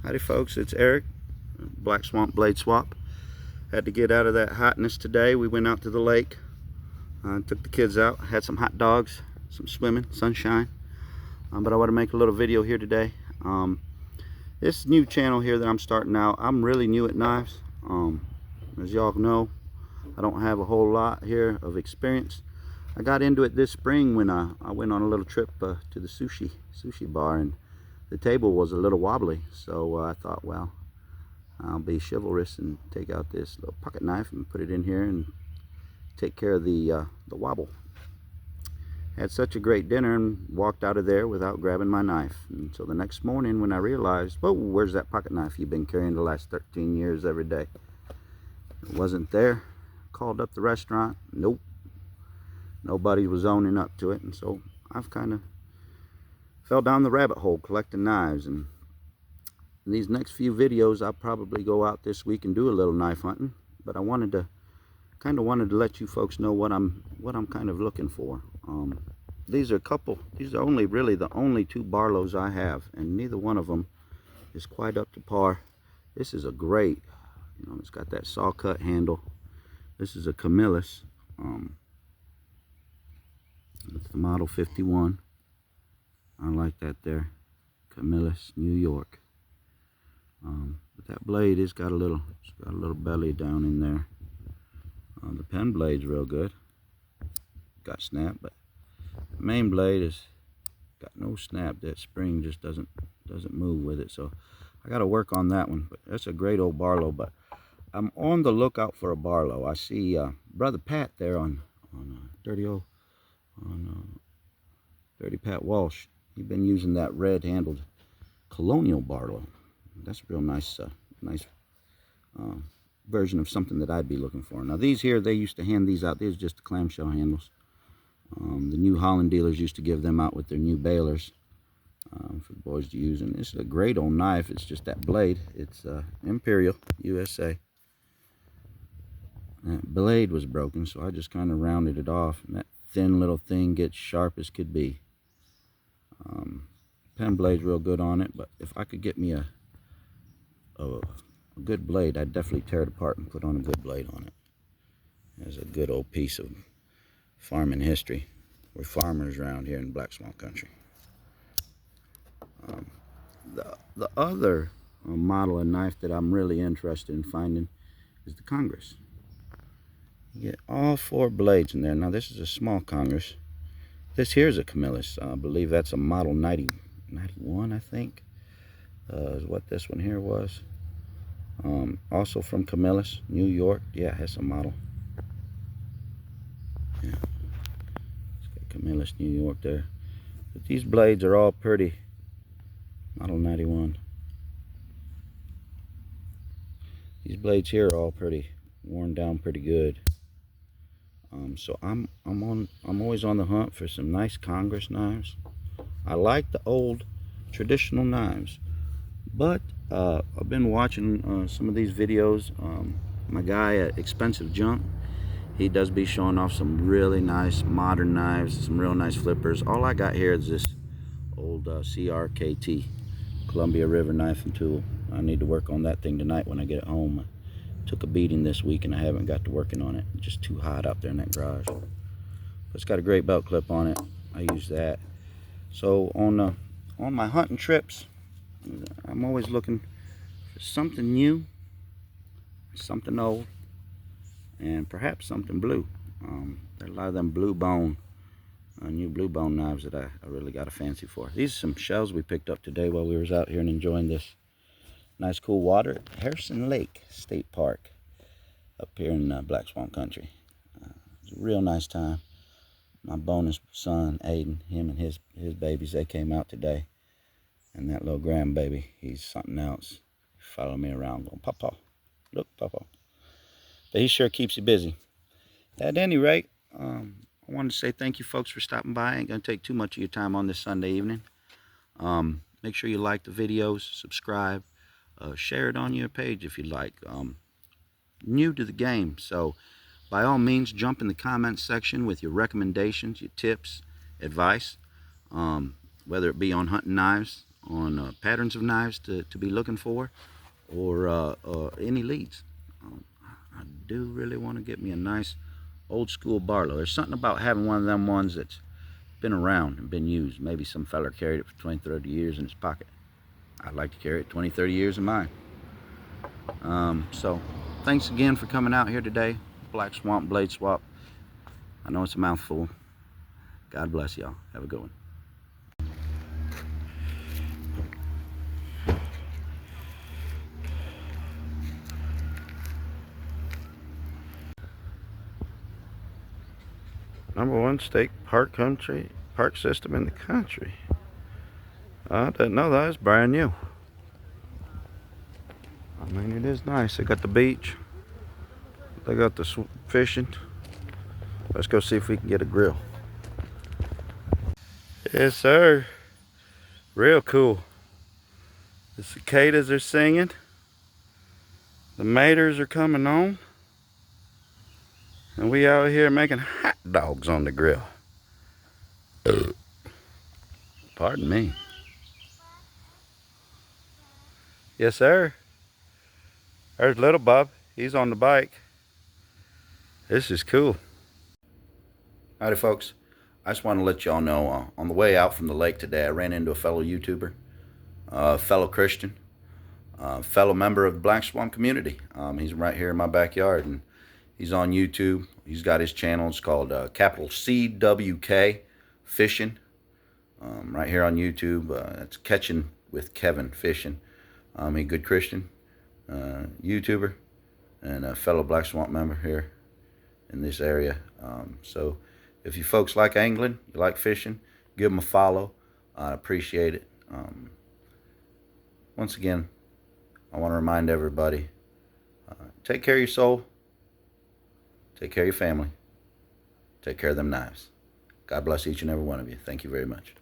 Howdy folks, it's Eric, Black Swamp Blade Swap. Had to get out of that hotness today. We went out to the lake, took the kids out, had some hot dogs, some swimming, sunshine. But I want to make a little video here today. This new channel here that I'm starting out, I'm really new at knives. As y'all know, I don't have a whole lot here of experience. I got into it this spring when I went on a little trip to the sushi bar, and the table was a little wobbly, so I thought, well, I'll be chivalrous and take out this little pocket knife and put it in here and take care of the wobble. Had such a great dinner and walked out of there without grabbing my knife. And so the next morning when I realized, whoa, where's that pocket knife you've been carrying the last 13 years every day? It wasn't there. Called up the restaurant. Nope. Nobody was owning up to it. And so I've kind of fell down the rabbit hole collecting knives. And in these next few videos, I'll probably go out this week and do a little knife hunting. But I wanted to let you folks know what I'm kind of looking for. These are only really the only two Barlows I have, and neither one of them is quite up to par. This is a great, it's got that saw cut handle. This is a Camillus. It's the model 51. I like that there. Camillus, New York. But that blade has got a little belly down in there. The pen blade's real good. Got snap, but the main blade has got no snap. That spring just doesn't move with it. So I got to work on that one. But that's a great old Barlow. But I'm on the lookout for a Barlow. I see Brother Pat there on Dirty Pat Walsh. He's been using that red-handled Colonial Barlow. That's a real nice version of something that I'd be looking for. Now these here, they used to hand these out. These are just the clamshell handles. The New Holland dealers used to give them out with their new balers for the boys to use. And this is a great old knife. It's just that blade. It's Imperial USA. That blade was broken, so I just kind of rounded it off. And that thin little thing gets sharp as could be. Pen blade's real good on it, but if I could get me a good blade, I'd definitely tear it apart and put on a good blade on it. There's a good old piece of farming history. We're farmers around here in Black Swamp Country. The other model of knife that I'm really interested in finding is the Congress. You get all four blades in there. Now this is a small Congress. This here is a Camillus. I believe that's a model 91, I think, is what this one here was. Also from Camillus, New York. Yeah, it has a model. Yeah, it's got Camillus, New York there. But these blades are all pretty. Model 91. These blades here are all pretty worn down, pretty good. So I'm always on the hunt for some nice Congress knives. I like the old traditional knives, but I've been watching some of these videos. My guy at Expensive Junk, he does be showing off some really nice modern knives, some real nice flippers. All I got here is this old CRKT, Columbia River Knife and Tool. I need to work on that thing tonight when I get it home. I took a beating this week and I haven't got to working on it. It's just too hot out there in that garage. But it's got a great belt clip on it. I use that. So on my hunting trips, I'm always looking for something new, something old, and perhaps something blue. There are a lot of them blue bone, new blue bone knives that I really got a fancy for. These are some shells we picked up today while we was out here and enjoying this nice cool water at Harrison Lake State Park up here in Black Swamp Country. It's a real nice time. My bonus son, Aiden, him and his babies, they came out today. And that little grandbaby, he's something else. Follow me around going, Papa, look, Papa. But he sure keeps you busy. At any rate, I wanted to say thank you folks for stopping by. I ain't going to take too much of your time on this Sunday evening. Make sure you like the videos, subscribe, share it on your page if you like. New to the game, so by all means jump in the comments section with your recommendations, your tips, advice, whether it be on hunting knives, patterns of knives to be looking for, or any leads. I do really want to get me a nice old school Barlow. There's something about having one of them ones that's been around and been used. Maybe some feller carried it for 20, 30 years in his pocket. I'd like to carry it 20, 30 years in mine. So thanks again for coming out here today. Black Swamp Blade Swap. I know it's a mouthful. God bless y'all. Have a good one. #1 state park system in the country. I didn't know that. It's brand new. I mean, it is nice. They got the beach. They got the fishing. Let's go see if we can get a grill. Yes, sir. Real cool. The cicadas are singing. The maters are coming on. And we out here making hot dogs on the grill. Pardon me. Yes, sir. There's little Bob. He's on the bike. This is cool. Howdy, folks. I just want to let y'all know, on the way out from the lake today, I ran into a fellow YouTuber, fellow Christian, fellow member of the Black Swamp community. He's right here in my backyard, and he's on YouTube. He's got his channel. It's called capital CWK Fishing. Right here on YouTube. It's Catching with Kevin Fishing. He's a good Christian YouTuber and a fellow Black Swamp member here in this area. So if you folks like angling, you like fishing, give him a follow. I appreciate it. Once again, I want to remind everybody, take care of your soul, take care of your family, take care of them knives. God bless each and every one of you. Thank you very much.